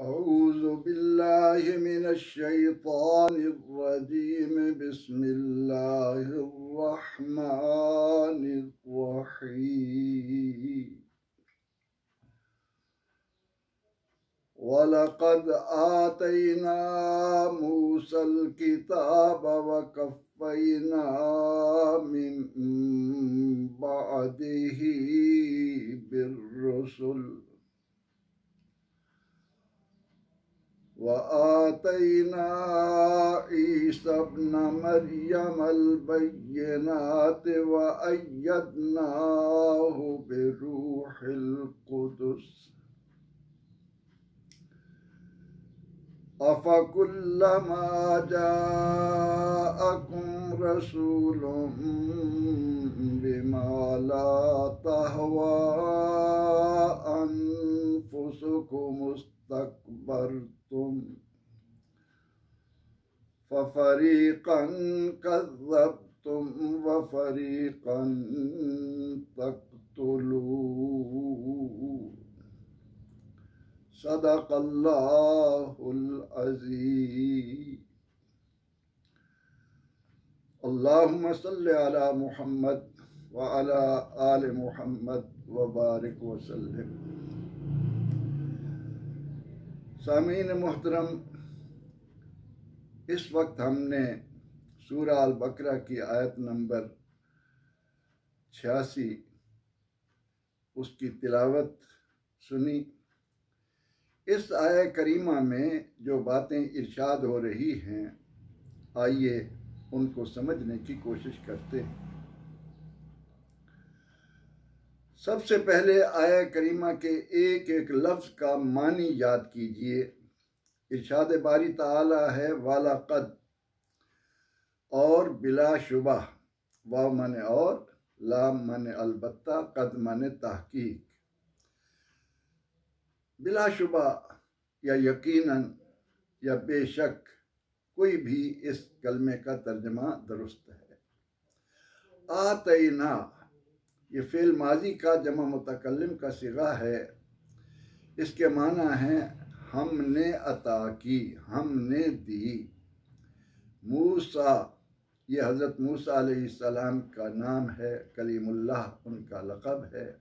औज़ु बिल्लाहि मिनश शैतानिर रजीम बिस्मिल्लाहिर रहमानिर रहीम वलक़द आतैना मूसल किताब वक़फ़ैना मिन बअदिही बिर्रुसुल वआतैना ईसा इब्न मरियमल बय्यिनात वअय्यदनाहु बिरूहिल कुदुस अफ़कुल्लमा जाअकुम रसूलुम बिमा ला तहवा अनफुसुकुम इस्तकबरतुम फफ़रीक़न कज़्ज़बतुम वफ़रीक़न तक़्तुलून सदक़ल्लाहुल अज़ीम। अल्लाहुम्मा सल्लि अला मुहम्मद व अला आलि मुहम्मद व बारिक व सल्लिम। सामीन मुहतरम, इस वक्त हमने सूरा अल बकरा की आयत नंबर 86 उसकी तिलावत सुनी। इस आय करीमा में जो बातें इरशाद हो रही हैं, आइए उनको समझने की कोशिश करते हैं। सबसे पहले आय करीमा के एक एक लफ्ज़ का मानी याद कीजिए। इरशाद बारी ताला है वाला कद, और बिलाशुबा, वाव माने और, लाम माने अलबत्ता, कद माने तहकीक। बिलाशुबा या यकीनन या बेशक, कोई भी इस कलमे का तर्जमा दुरुस्त है। आतैना, ये फेल माजी का जमा मुतकल्लिम का सिगा है। इसके माना है हमने अता की, हमने दी। मूसा, ये हज़रत मूसा अलैहिस्सलाम का नाम है, कलीमुल्लाह उनका लक़ब है।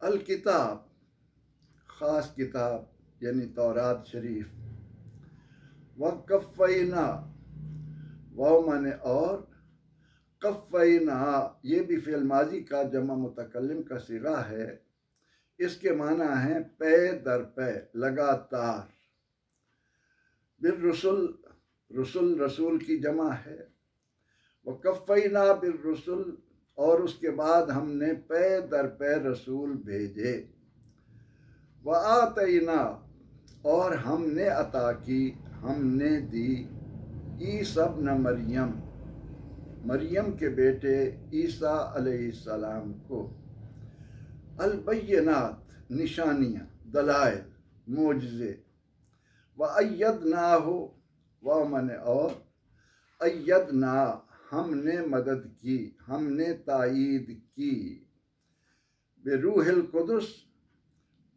अल किताब, ख़ास किताब यानी तौरात शरीफ। वक़फ़ैना, वाव माने और, कफ़ैना ये भी फ़िल माजी का जमा मुतकल्लिम का सिगा है। इसके माना है पे दर पे, लगातार। बिर रसूल, रसूल रसूल की जमा है। वक़फ़ैना बिर रसूल, और उसके बाद हमने पे दर पे रसूल भेजे। व आतैना, और हमने अता की, हमने दी। ईसा इब्न मरियम, मरियम के बेटे ईसा अलैहिस्सलाम को। अल बय्यिनात, निशानियाँ, दलाइल, मोजज़े। व अय्यदनाहु, वाव माने और, अय्यदना हमने मदद की, हमने तायीद की। बिरूहिल कुदुस,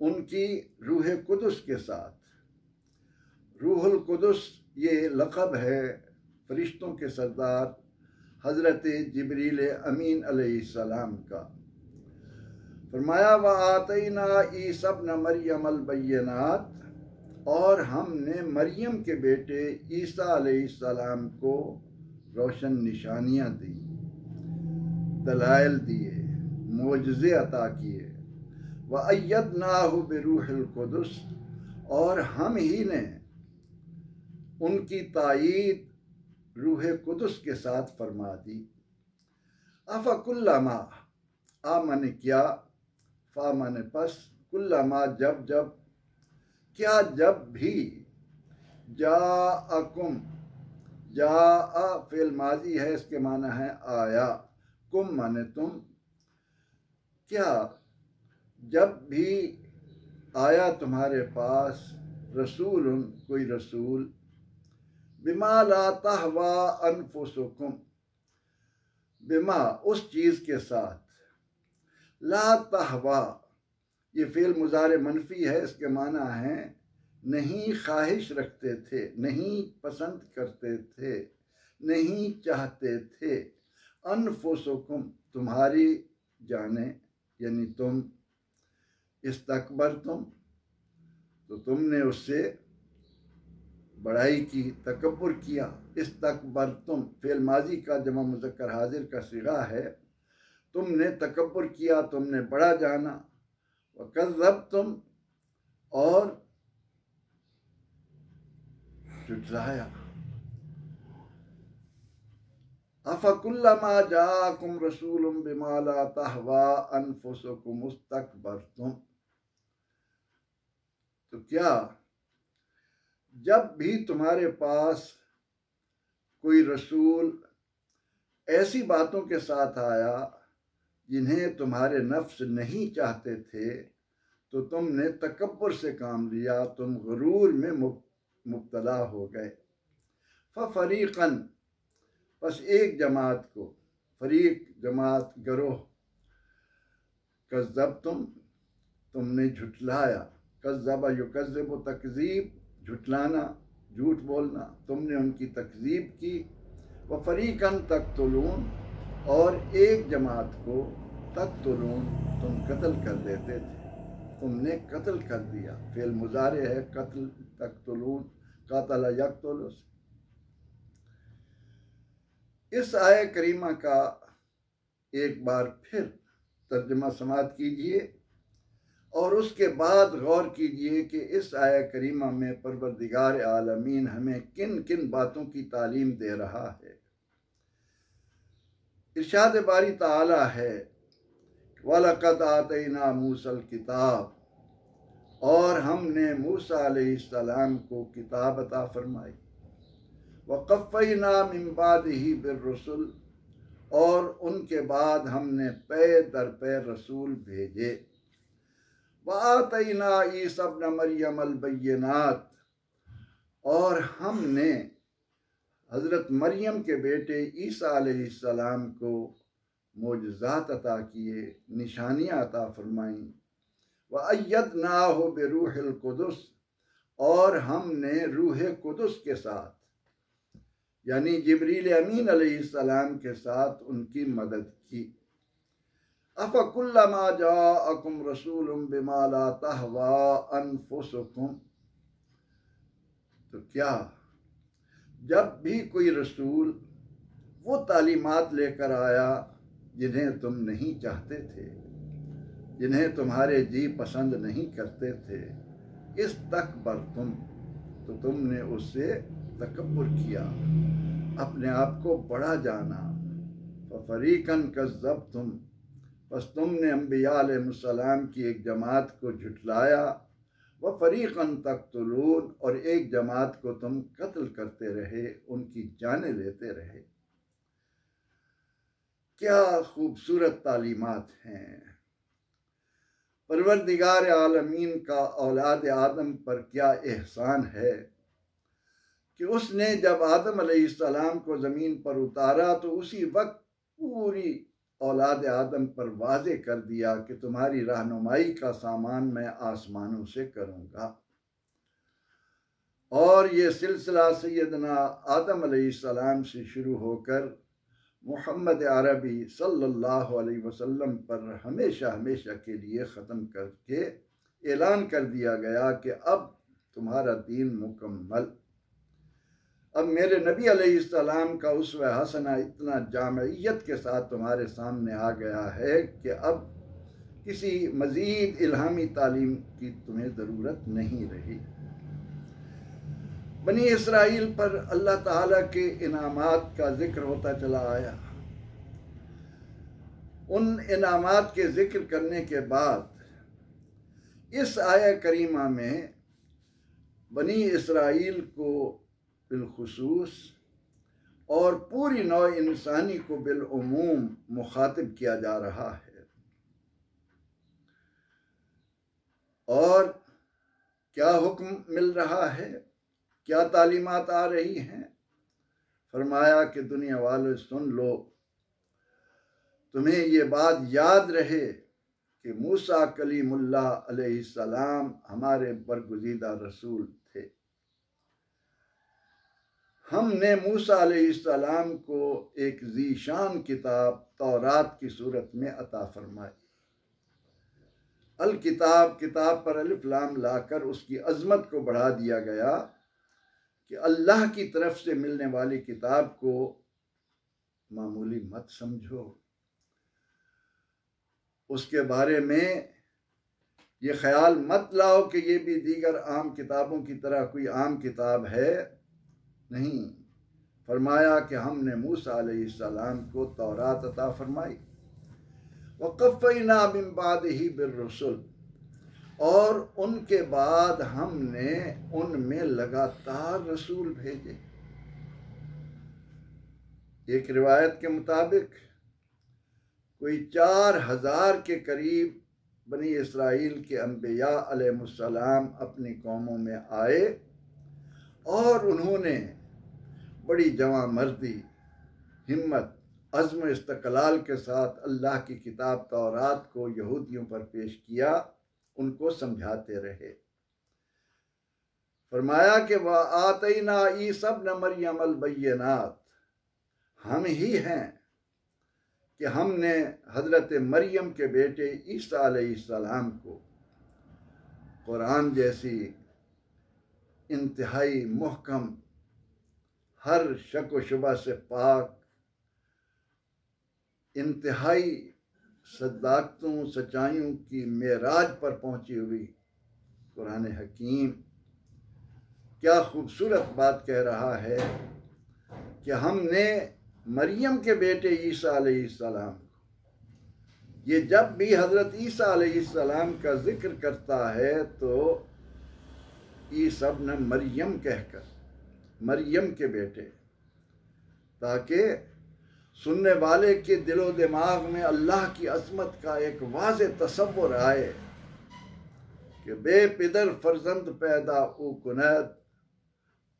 उनकी रूह कुदुस के साथ। रूहुल कुदुस ये लक़ब है फरिश्तों के सरदार हज़रत जिब्रील अमीन अलैहिस्सलाम का। फरमाया व आतैना ईसा इब्न मरियम अल बय्यिनात, और हमने मरियम के बेटे ईसा अलैहिस्सलाम को रोशन निशानियाँ दी, दलाइल दिए, मोजज़े अता किए। व अय्यदनाहु बिरूहिल कुदुस, और हम ही ने उनकी तायीद रूह कुदुस के साथ फरमा दी। अफ़कुल्लमा, आ माने क्या, फा माने पस, कुल्लमा जब जब, क्या जब भी, जाअकुम, जाअ फ़िल माजी है, इसके माना है आया, कुम माने तुम। क्या जब भी आया तुम्हारे पास, रसूल कोई रसूल, बिमा ला तहवा अनफुसुकुम, बिमा उस चीज़ के साथ, ला तहवा ये फ़ेल मुज़ारे मनफी है, इसके माना है नहीं ख्वाहिश रखते थे, नहीं पसंद करते थे, नहीं चाहते थे। अनफुसुकुम तुम्हारी जाने, यानी तुम, इस्तकबरतुम तो तुमने उससे बड़ाई की, तकब्बुर किया। इस्तकबरतुम फ़ेल माजी का जमा मुज़क्कर हाजिर का सिगा है, तुमने तकब्बुर किया, तुमने बड़ा जाना। वकज़्ज़बतुम और झुठलाया। अफ़कुल्लमा जाअकुम रसूलुम बिमा ला तहवा अनफुसुकुम इस्तकबरतुम, तो क्या जब भी तुम्हारे पास कोई रसूल ऐसी बातों के साथ आया जिन्हें तुम्हारे नफ्स नहीं चाहते थे, तो तुमने तकब्बुर से काम लिया, तुम गुरूर में मुब्तला हो गए। फरीक़न बस एक जमात को, फरीक जमात गरोह, कज़्ज़बतुम तुमने झुठलाया। कज़्ज़बा युकज़्ज़िबु तकज़ीब झुठलाना, झूठ बोलना, तुमने उनकी तकज़ीब की। व फरीक़न तक़्तुलून और एक जमात को तक़्तुलून तुम कत्ल कर देते थे, तुमने कत्ल कर दिया। फ़ेल मुज़ारे है कत्ल, तक़्तुलून क़तल यक़्तुलु। इस आय करीमा का एक बार फिर तर्जुमा समाअत कीजिए और उसके बाद गौर कीजिए कि इस आय करीमा में परवरदिगार आलमीन हमें किन किन बातों की तालीम दे रहा है। इरशाद बारी ताला है वलक़द आतैना मूसल किताब, और हमने मूसा अलैहिस्सलाम को किताब अता फरमाई। वक़फ़ैना मिन बादिही बिर्रुसुल, और उनके बाद हमने पे दर पे रसूल भेजे। वआतैना ईसा इब्न मरियम अल बय्यिनात, और हमने हज़रत मरियम के बेटे ईसा अलैहिस्सलाम को मोजज़ात अता किए, निशानियाँ अता फरमाईं। वअय्यदनाहु बिरूहिल कुदुस, और हमने रूह कुदुस के साथ यानी जिब्रील अमीन अलैहिस्सलाम के साथ उनकी मदद की। अफ़कुल्लमा जाअकुम रसूलुम बिमा ला तहवा अनफुसुकुम, तो क्या जब भी कोई रसूल वो तालीमात लेकर आया जिन्हें तुम नहीं चाहते थे, जिन्हें तुम्हारे जी पसंद नहीं करते थे, इस्तकबरतुम तो तुमने उससे तकब्बुर किया, अपने आप को बड़ा जाना। फरीक़न कज़्ज़बतुम, बस तुमने अंबिया अलैहिस्सलाम की एक जमात को झुठलाया। व फरीक़न तक़्तुलून, और एक जमात को तुम कत्ल करते रहे, उनकी जानें लेते रहे। क्या खूबसूरत तालीमात हैं। परवरदिगार आलमीन का औलाद आदम पर क्या एहसान है कि उसने जब आदम अलैहिस्सलाम को ज़मीन पर उतारा तो उसी वक्त पूरी औलाद आदम पर वाज़े कर दिया कि तुम्हारी रहनुमाई का सामान मैं आसमानों से करूँगा। और ये सिलसिला सैयदना आदम अलैहिस्सलाम से शुरू होकर मुहम्मद अरबी सल्लल्लाहु अलैहि वसल्लम पर हमेशा हमेशा के लिए ख़त्म करके ऐलान कर दिया गया कि अब तुम्हारा दीन मुकम्मल। अब मेरे नबी अलैहिस्सलाम का उसवा हसना इतना जामइयत के साथ तुम्हारे सामने आ गया है कि अब किसी मज़ीद इल्हामी तालीम की तुम्हें ज़रूरत नहीं रही। बनी इसराइल पर अल्लाह ताला के इनामात का जिक्र होता चला आया। उन इनामात के जिक्र करने के बाद इस आया करीमा में बनी इसराइल को बिलखुसूस और पूरी नौ इंसानी को बिलउमूम मुखातिब किया जा रहा है। और क्या हुक्म मिल रहा है, क्या तालीमात आ रही हैं। फरमाया कि दुनिया वालों सुन लो, तुम्हें ये बात याद रहे कि मूसा कलीमुल्लाह अलैहिस्सलाम हमारे बरगुज़ीदा रसूल थे। हमने मूसा अलैहिस्सलाम को एक ज़ीशान किताब तौरात की सूरत में अता फरमाई। अल किताब, किताब पर अलिफ लाम लाकर उसकी अजमत को बढ़ा दिया गया कि अल्लाह की तरफ से मिलने वाली किताब को मामूली मत समझो। उसके बारे में ये ख्याल मत लाओ कि ये भी दीगर आम किताबों की तरह कोई आम किताब है। नहीं, फरमाया कि हमने मूसा अलैहिस्सलाम को तौरात अता फरमाई। वक़फ़ैना मिन बादिही बिर्रुसुल, और उनके बाद हमने उनमें लगातार रसूल भेजे। एक रिवायत के मुताबिक कोई 4000 के करीब बनी इसराइल के अंबिया अलैहिस्सलाम अपनी कौमों में आए और उन्होंने बड़ी जवां मर्दी, हिम्मत, अज़्म, इस्तक़लाल के साथ अल्लाह की किताब तौरात को यहूदियों पर पेश किया, उनको समझाते रहे। फरमाया कि व आतैना ईसा इब्न मरियम अल बय्यिनात, हम ही हैं कि हमने हज़रत मरियम के बेटे ईसा अलैहिस्सलाम को कुरान जैसी इंतहाई मुहकम, हर शक व शुबा से पाक, इंतहाई सदाकतों सच्चाइयों की मेराज पर पहुंची हुई कुरान हकीम क्या खूबसूरत बात कह रहा है कि हमने मरियम के बेटे ईसा अलैहिस्सलाम को, ये जब भी हज़रत ईसा अलैहिस्सलाम का जिक्र करता है तो ईसा इब्न मरियम कहकर, मरियम के बेटे, ताकि सुनने वाले के दिलो दिमाग में अल्लाह की अज़मत का एक वाज़े तसव्वुर आए कि बेपिदर फर्जंद पैदा ऊ कुनत,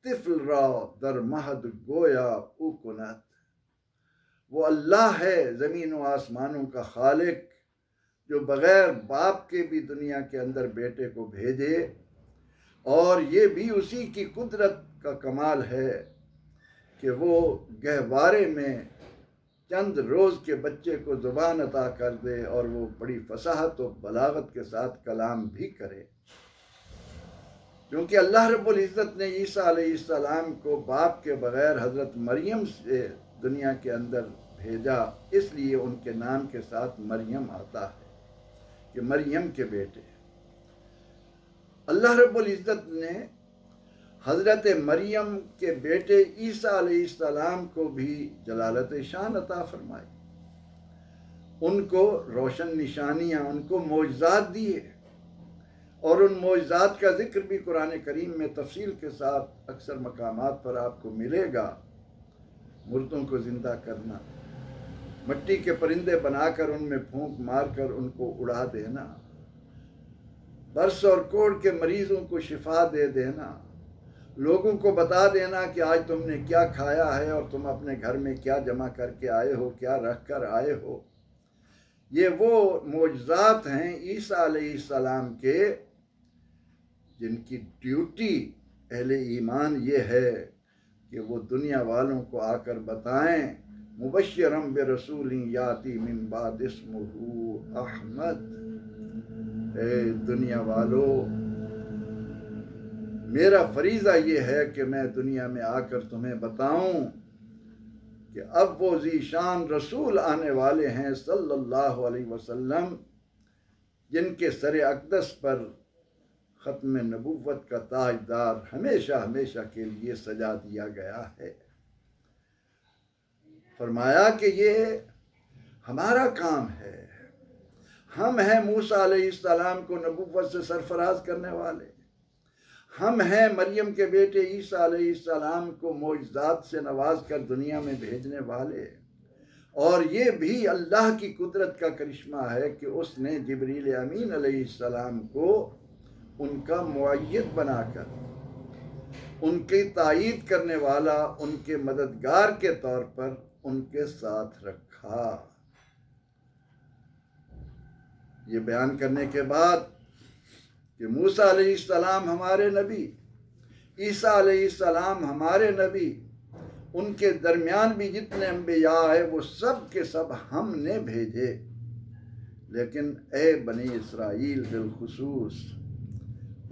तिफल रा दर महद गोया ऊ कुनत। वो अल्लाह है ज़मीन व आसमानों का खालिक, जो बग़ैर बाप के भी दुनिया के अंदर बेटे को भेजे, और ये भी उसी की कुदरत का कमाल है कि वो गहवारे में चंद रोज़ के बच्चे को ज़ुबान अता कर दे और वो बड़ी फसाहत और बलागत के साथ कलाम भी करे। क्योंकि अल्लाह रब्बुल इज़्ज़त ने ईसा अलैहिस्सलाम को बाप के बग़ैर हज़रत मरियम से दुनिया के अंदर भेजा, इसलिए उनके नाम के साथ मरियम आता है कि मरियम के बेटे। अल्लाह रब्बुल इज़्ज़त ने हज़रत मरियम के बेटे ईसा अलैहिस्सलाम को भी जलालत शान अता फरमाई, उनको रोशन निशानियाँ, उनको मोजज़ात दिए, और उन मोजज़ात का जिक्र भी कुरान करीम में तफसील के साथ अक्सर मकामात पर आपको मिलेगा। मुर्दों को ज़िंदा करना, मिट्टी के परिंदे बनाकर उनमें फूंक मारकर उनको उड़ा देना, बर्स और कोढ़ के मरीज़ों को शिफा दे देना, लोगों को बता देना कि आज तुमने क्या खाया है और तुम अपने घर में क्या जमा करके आए हो, क्या रख कर आए हो। ये वो मोजज़ात हैं ईसा अलैहिस्सलाम के, जिनकी ड्यूटी अहले ईमान ये है कि वो दुनिया वालों को आकर बताएं, मुबश्शिरम बिरसूलिन याती मिन बाद इस्मुहु अहमद। ए दुनिया वालों, मेरा फरीज़ा ये है कि मैं दुनिया में आकर तुम्हें बताऊं कि अब वो ज़ीशान रसूल आने वाले हैं सल्लल्लाहु अलैहि वसल्लम, जिनके सर अक़दस पर ख़त्म नबुव्वत का ताजदार हमेशा हमेशा के लिए सजा दिया गया है। फरमाया कि ये हमारा काम है, हम हैं मूसा अलैहिस्सलाम को नबुव्वत से सरफराज करने वाले, हम हैं मरियम के बेटे ईसा अलैहिस्सलाम को मोजज़ात से नवाज कर दुनिया में भेजने वाले। और ये भी अल्लाह की कुदरत का करिश्मा है कि उसने जिब्रील अमीन अलैहिस्सलाम को उनका मुअय्यद बनाकर, उनकी तायीद करने वाला, उनके मददगार के तौर पर उनके साथ रखा। ये बयान करने के बाद कि मूसा अलैहिस्सलाम हमारे नबी, ईसा अलैहिस्सलाम हमारे नबी, उनके दरमियान भी जितने अंबिया है वो सब के सब हमने भेजे, लेकिन ए बनी इसराइल बिलखुसूस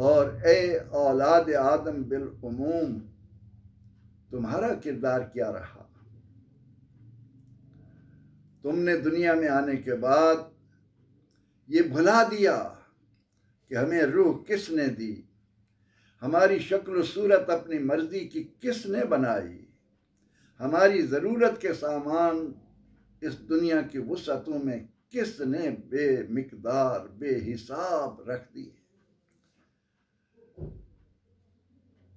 और ए औलाद आदम बिलउमूम, तुम्हारा किरदार क्या रहा? तुमने दुनिया में आने के बाद ये भुला दिया कि हमें रूह किसने दी, हमारी शक्ल सूरत अपनी मर्जी की किसने बनाई, हमारी ज़रूरत के सामान इस दुनिया की वुसअतों में किसने बेमिकदार बेहिसाब रख दिए।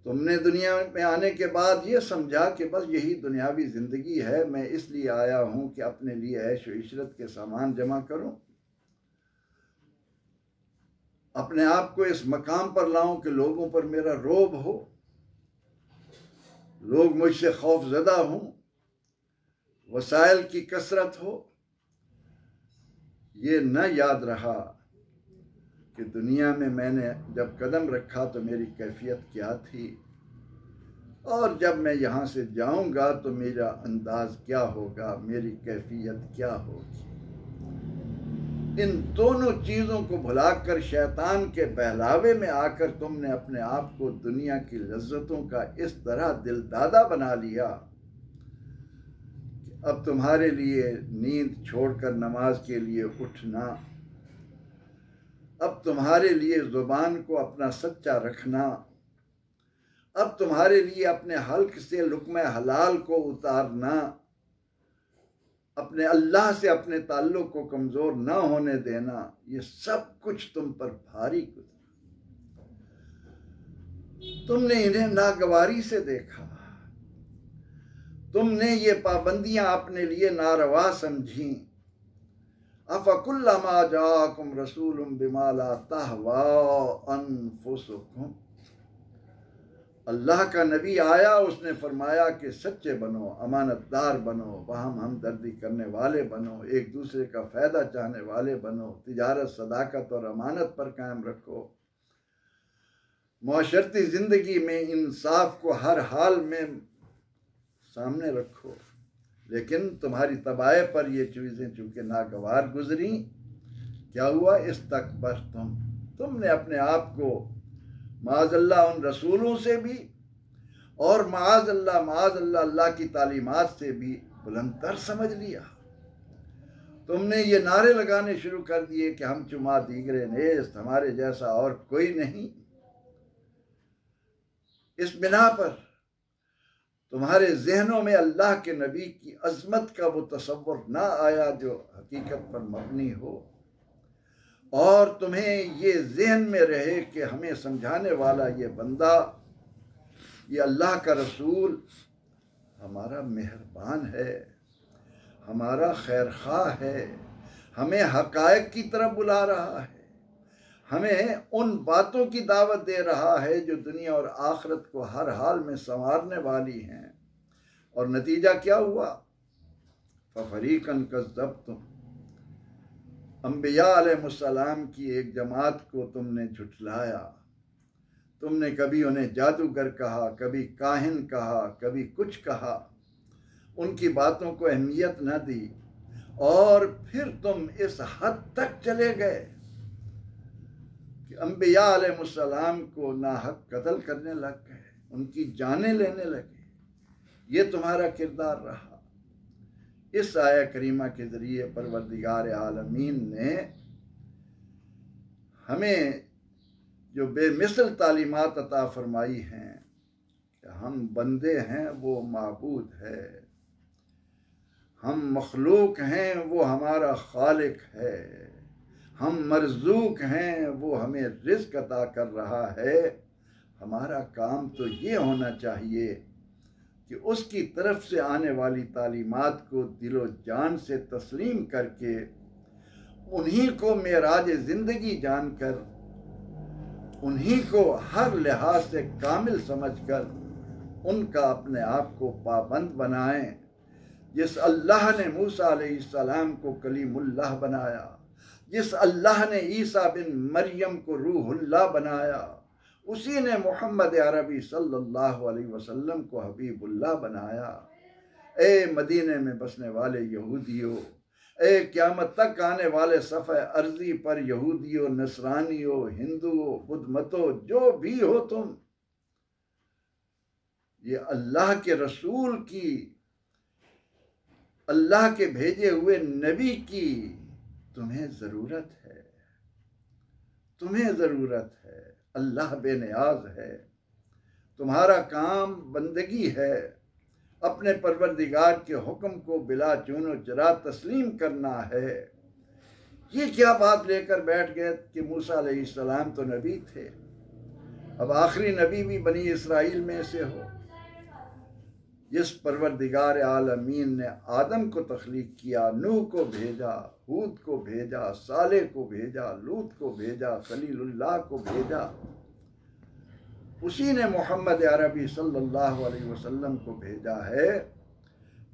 तुमने दुनिया में आने के बाद ये समझा कि बस यही दुनियावी ज़िंदगी है, मैं इसलिए आया हूँ कि अपने लिए ऐश व इशरत के सामान जमा करूँ, अपने आप को इस मकाम पर लाऊं कि लोगों पर मेरा रोब हो, लोग मुझसे खौफजदा हों, वसाइल की कसरत हो। ये न याद रहा कि दुनिया में मैंने जब कदम रखा तो मेरी कैफियत क्या थी, और जब मैं यहाँ से जाऊँगा तो मेरा अंदाज क्या होगा, मेरी कैफियत क्या होगी। इन दोनों चीज़ों को भुलाकर शैतान के बहलावे में आकर तुमने अपने आप को दुनिया की लज्जतों का इस तरह दिलदादा बना लिया कि अब तुम्हारे लिए नींद छोड़कर नमाज के लिए उठना, अब तुम्हारे लिए ज़ुबान को अपना सच्चा रखना, अब तुम्हारे लिए अपने हल्क से लुक़्मा हलाल को उतारना, अपने अल्लाह से अपने ताल्लुक़ को कमज़ोर न होने देना, ये सब कुछ तुम पर भारी गुजरा। तुमने इन्हें नागवारी से देखा, तुमने ये पाबंदियां अपने लिए नारवा समझी। अफ़कुल्लमा जाकुम रसूलुम बिमा ला तहवा अनफुसुकुम, अल्लाह का नबी आया, उसने फरमाया कि सच्चे बनो, अमानतदार बनो, वहम हमदर्दी करने वाले बनो, एक दूसरे का फ़ायदा चाहने वाले बनो, तिजारत सदाकत और अमानत पर कायम रखो, मुआशरती ज़िंदगी में इंसाफ को हर हाल में सामने रखो। लेकिन तुम्हारी तबाह पर ये चीज़ें चूँकि नागवार गुजरी, क्या हुआ? इस्तकबर तुमने अपने आप को माज़अल्लाह उन रसूलों से भी और माज़अल्लाह अल्लाह की तालीमात से भी बुलंदतर समझ लिया। तुमने ये नारे लगाने शुरू कर दिए कि हम चुमा दीगरे नेस्त, हमारे जैसा और कोई नहीं। इस बिना पर तुम्हारे जहनों में अल्लाह के नबी की अजमत का वो तसव्वुर ना आया जो हकीकत पर मबनी हो, और तुम्हें ये जहन में रहे कि हमें समझाने वाला ये बंदा, ये अल्लाह का रसूल हमारा मेहरबान है, हमारा खैर ख्वाह है, हमें हक़ाइक़ की तरफ बुला रहा है, हमें उन बातों की दावत दे रहा है जो दुनिया और आखिरत को हर हाल में संवारने वाली हैं। और नतीजा क्या हुआ? फ़रीक़न कज़्ज़बतुम, अंबिया अलैहिस्सलाम की एक जमात को तुमने झुठलाया। तुमने कभी उन्हें जादूगर कहा, कभी काहिन कहा, कभी कुछ कहा, उनकी बातों को अहमियत न दी, और फिर तुम इस हद तक चले गए कि अंबिया अलैहिस्सलाम को नाहक कत्ल करने लग गए, उनकी जानें लेने लगे। ये तुम्हारा किरदार रहा। इस आया करीमा के ज़रिए परवरदिगार आलमीन ने हमें जो बेमिसल तालीमात अता फरमाई हैं कि हम बंदे हैं, वो माबूद है, हम मखलूक हैं, वो हमारा खालिक है, हम मरज़ूक हैं, वो हमें रिज़्क़ अता कर रहा है। हमारा काम तो ये होना चाहिए कि उसकी तरफ से आने वाली तालीमात को दिलो जान से तस्लीम करके उन्हीं को मेराज ज़िंदगी जानकर, उन्हीं को हर लिहाज से कामिल समझकर उनका अपने आप को पाबंद बनाएं। जिस अल्लाह ने मूसा अलैहिस्सलाम को कलीमुल्लाह बनाया, जिस अल्लाह ने ईसा बिन मरियम को रूहुल्लाह बनाया, उसी ने मोहम्मद अरबी सल्लल्लाहु अलैहि वसल्लम को हबीबुल्लाह बनाया। ए मदीने में बसने वाले यहूदियों, ए क़यामत तक आने वाले सफ़े अर्जी पर यहूदियों, नसरानियों, हिंदुओं, बुद्ध मतों, जो भी हो तुम, ये अल्लाह के रसूल की, अल्लाह के भेजे हुए नबी की तुम्हें ज़रूरत है, तुम्हें ज़रूरत है। अल्लाह बेनियाज है। तुम्हारा काम बंदगी है, अपने परवरदिगार के हुक्म को बिला चूनो चरा तस्लीम करना है। ये क्या बात लेकर बैठ गए कि मूसा अलैहिस्सलाम तो नबी थे, अब आखिरी नबी भी बनी इसराइल में से हो। जिस परवरदिगार आलमीन ने आदम को तख्लीक किया, नूह को भेजा, हूद को भेजा, साले को भेजा, लूत को भेजा, खलीलुल्लाह को भेजा, उसी ने मोहम्मद अरबी सल्लल्लाहु अलैहि वसल्लम को भेजा है।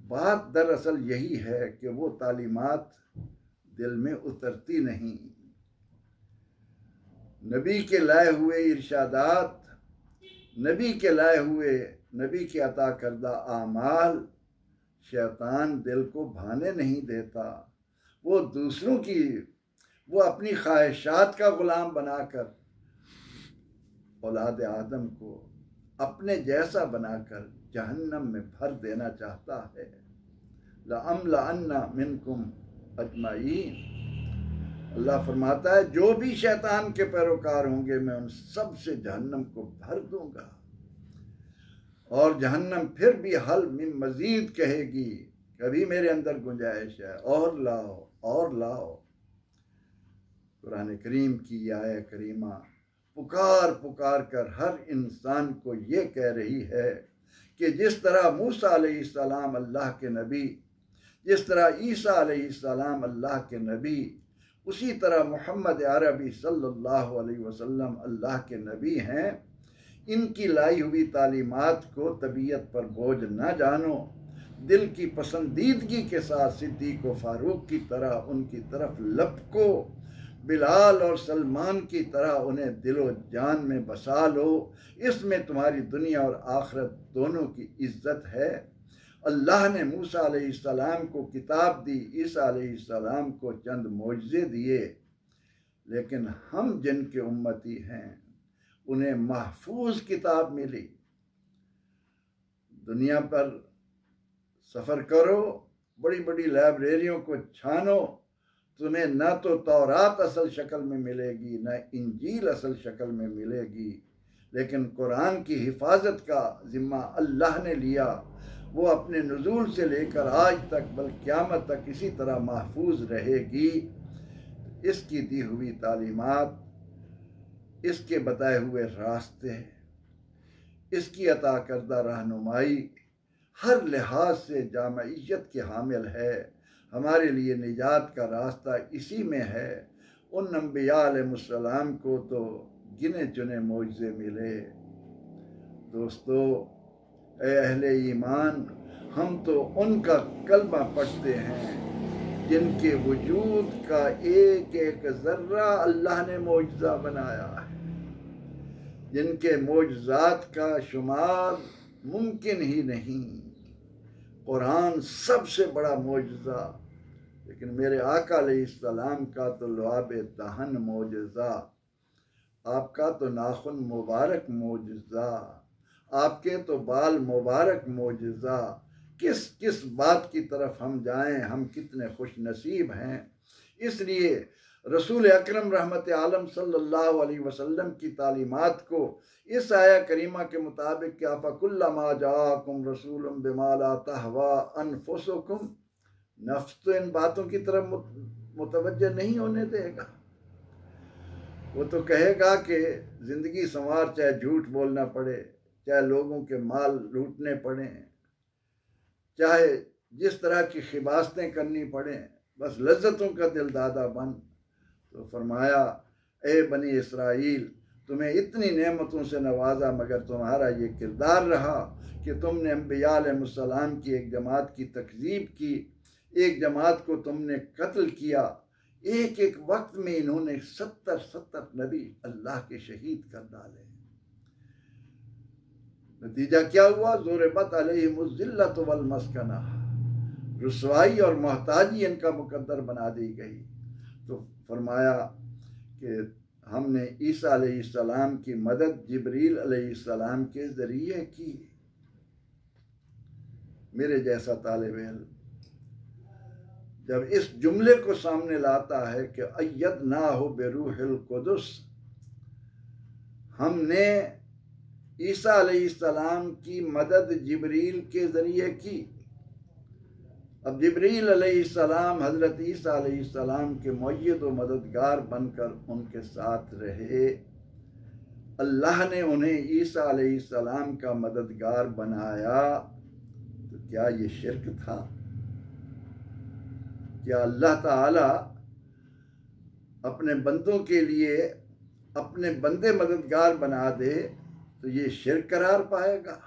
बात दरअसल यही है कि वो तालीमात दिल में उतरती नहीं। नबी के लाए हुए इरशादात, नबी के लाए हुए, नबी के अता करदा आमाल शैतान दिल को भाने नहीं देता। वो दूसरों की, वो अपनी ख्वाहिशात का गुलाम बनाकर औलाद आदम को अपने जैसा बनाकर जहन्नम में भर देना चाहता है। लअम्लअन्ना मिनकुम अजमाईन, अल्लाह फरमाता है जो भी शैतान के पैरोकार होंगे मैं उन सब से जहन्नम को भर दूंगा। और जहन्नम फिर भी हल मिन मजीद कहेगी, कभी मेरे अंदर गुंजाइश है, और लाओ और लाओ। कुरान करीम की आयत करीमा पुकार पुकार कर हर इंसान को ये कह रही है कि जिस तरह मूसा अलैहिस्सलाम अल्लाह के नबी, जिस तरह ईसा अलैहिस्सलाम अल्लाह के नबी, उसी तरह मोहम्मद अरबी सल्लल्लाहु अलैहि वसल्लम अल्लाह के नबी हैं। इनकी लाई हुई तालीमात को तबीयत पर बोझ न जानो, दिल की पसंदीदगी के साथ सिद्दीक़ व फारूक की तरह उनकी तरफ लपको, बिलाल और सलमान की तरह उन्हें दिलो जान में बसा लो। इसमें तुम्हारी दुनिया और आखिरत दोनों की इज्जत है। अल्लाह ने मूसा अलैहिस्सलाम को किताब दी, ईसा अलैहिस्सलाम को चंद मोजज़े दिए, लेकिन हम जिनके उम्मती हैं उन्हें महफूज किताब मिली। दुनिया पर सफ़र करो, बड़ी बड़ी लाइब्रेरियों को छानो, तुम्हें न तो तौरात असल शक्ल में मिलेगी, न इंजील असल शक्ल में मिलेगी, लेकिन कुरान की हिफाजत का ज़िम्मा अल्लाह ने लिया। वो अपने नुज़ूल से लेकर आज तक, बल क़यामत तक इसी तरह महफूज रहेगी। इसकी दी हुई तालीमात, इसके बताए हुए रास्ते, इसकी अता करदा रहनुमाई हर लिहाज से जामइयत के हामिल है। हमारे लिए निजात का रास्ता इसी में है। उन अंबिया अलैहिस्सलाम को तो गिने चुने मोजज़े मिले। दोस्तों, ए अहले ईमान, हम तो उनका कलमा पढ़ते हैं जिनके वजूद का एक एक ज़र्रा अल्लाह ने मोजज़ा बनाया है, जिनके मोजज़ात का शुमार मुमकिन ही नहीं। कुरान सबसे बड़ा मोजज़ा, लेकिन मेरे आका अलैहिस्सलाम का तो लुआब दहन मोजज़ा, आपका तो नाखुन मुबारक मोजज़ा, आपके तो बाल मुबारक मोजज़ा। किस किस बात की तरफ हम जाएं, हम कितने खुश नसीब हैं। इसलिए रसूल अकरम रहमत आलम सल्लल्लाहु अलैहि वसल्लम की तालीमात को इस आया करीमा के मुताबिक क्या फ़कुल्लमा जाअकुम रसूलुम बिमा ला तहवा अनफुसुकुम, नफ्स तो इन बातों की तरफ मुतवज्जह नहीं होने देगा। वो तो कहेगा कि ज़िंदगी संवार, चाहे झूठ बोलना पड़े, चाहे लोगों के माल लूटने पड़े, चाहे जिस तरह की खिबासतें करनी पड़े, बस लज्जतों का दिलदादा बन। तो फरमाया, ए बनी इसराइल, तुम्हें इतनी नेमतों से नवाजा, मगर तुम्हारा ये किरदार रहा कि तुमने अंबिया अलैहिस्सलाम की एक जमात की तकज़ीब की, एक जमात को तुमने कत्ल किया। एक एक वक्त में इन्होंने 70 नबी अल्लाह के शहीद कर डाले। नतीजा क्या हुआ? ज़ुरिबत अलैहिमुज़ ज़िल्लतु वल मस्कना, रुसवाई और मोहताजी इनका मुकद्दर बना दी गई। तो फरमाया कि हमने ईसा अलैहिस्सलाम की मदद जिब्रील अलैहिस्सलाम के ज़रिए की। मेरे जैसा तालिब इल्म जब इस जुमले को सामने लाता है कि अय्यदनाहु बिरूहिल कुदस, हमने ईसा अलैहिस्सलाम की मदद जिब्रील के ज़रिए की। अब जिब्रील अलैहिस्सलाम हज़रत ईसा अलैहिस्सलाम के मुअय्यद व मददगार बनकर उनके साथ रहे। अल्लाह ने उन्हें ईसा अलैहिस्सलाम का मददगार बनाया। तो क्या ये शिर्क था? क्या अल्लाह ताला अपने बंदों के लिए अपने बंदे मददगार बना दे तो ये शिर्क करार पाएगा?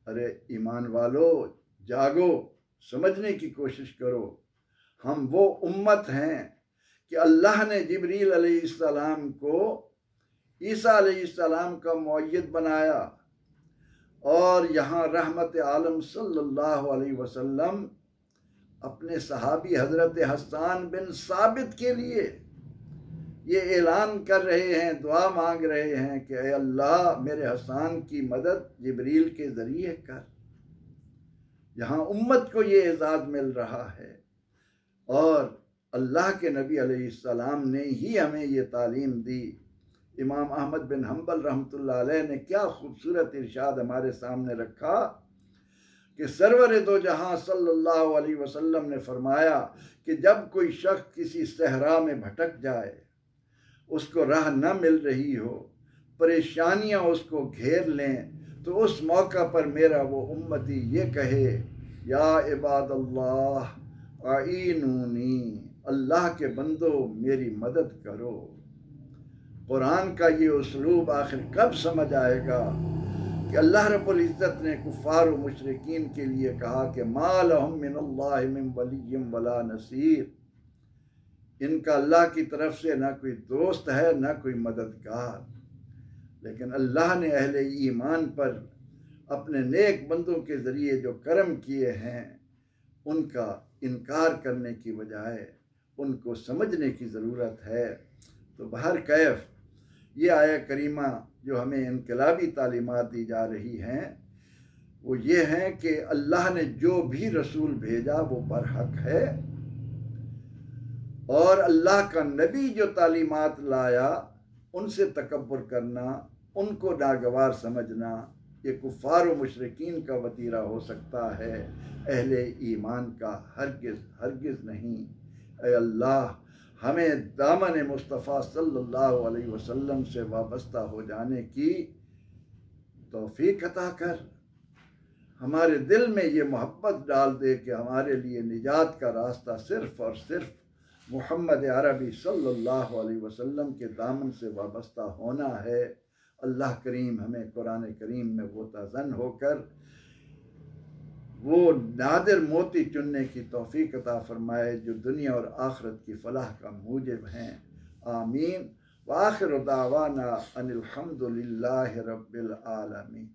अरे ईमान वालो, जागो, समझने की कोशिश करो। हम वो उम्मत हैं कि अल्लाह ने जिब्रील अलैहिस्सलाम को ईसा अलैहिस्सलाम का मुअय्यद बनाया और यहाँ रहमत आलम सल्लल्लाहु अलैहि वसल्लम अपने सहाबी हज़रत हसन बिन साबित के लिए ये ऐलान कर रहे हैं, दुआ मांग रहे हैं कि ऐ अल्लाह मेरे हसन की मदद जिब्रील के ज़रिए कर। यहाँ उम्मत को ये एजाज़ मिल रहा है और अल्लाह के नबी अलैहिस्सलाम ने ही हमें ये तालीम दी। इमाम अहमद बिन हम्बल रहमतुल्लाह अलैह ने क्या खूबसूरत इरशाद हमारे सामने रखा कि सरवर दो जहां सल्लल्लाहु अलैहि वसल्लम ने फरमाया कि जब कोई शख्स किसी सहरा में भटक जाए, उसको राह न मिल रही हो, परेशानियां उसको घेर लें, तो उस मौका पर मेरा वो उम्मती ये कहे, या इबादल्लाह आईनूनी, अल्लाह के बंदो मेरी मदद करो। कुरान का ये उसलूब आखिर कब समझ आएगा कि अल्लाह रब्बुल इज़्ज़त ने कुफ़ार व मुशरिकीन के लिए कहा कि मा लहुम मिनल्लाहि मिन वलिय्यिन वला नसीर, इनका अल्लाह की तरफ से ना कोई दोस्त है ना कोई मददगार। लेकिन अल्लाह ने अहले ईमान पर अपने नेक बंदों के ज़रिए जो करम किए हैं उनका इनकार करने की बजाय उनको समझने की ज़रूरत है। तो बहर कैफ ये आया करीमा जो हमें इनकलाबी तालीमात दी जा रही हैं वो ये हैं कि अल्लाह ने जो भी रसूल भेजा वो बरहक है और अल्लाह का नबी जो तालीमात लाया उनसे तकब्बुर करना, उनको नागवार समझना, ये कुफ़ार व मुशरिकीन का वतीरा हो सकता है, अहले ईमान का हरगिज़ हरगिज़ नहीं। ऐ अल्लाह हमें दामन मुस्तफ़ा सल्लल्लाहु अलैहि वसल्लम से वाबस्ता हो जाने की तौफीक अता कर। हमारे दिल में ये मोहब्बत डाल दे कि हमारे लिए निजात का रास्ता सिर्फ़ और सिर्फ मुहम्मद अरबी सल्लल्लाहु अलैहि वसल्लम के दामन से वाबस्ता होना है। अल्लाह करीम हमें कुरान करीम में वो तज़न होकर वो नादिर मोती चुनने की तौफीक अता फरमाए जो दुनिया और आखिरत की फलाह का मूजिब हैं। आमीन। व आखिर दावाना अनिल हम्दुलिल्लाहि रब्बिल आलमीन।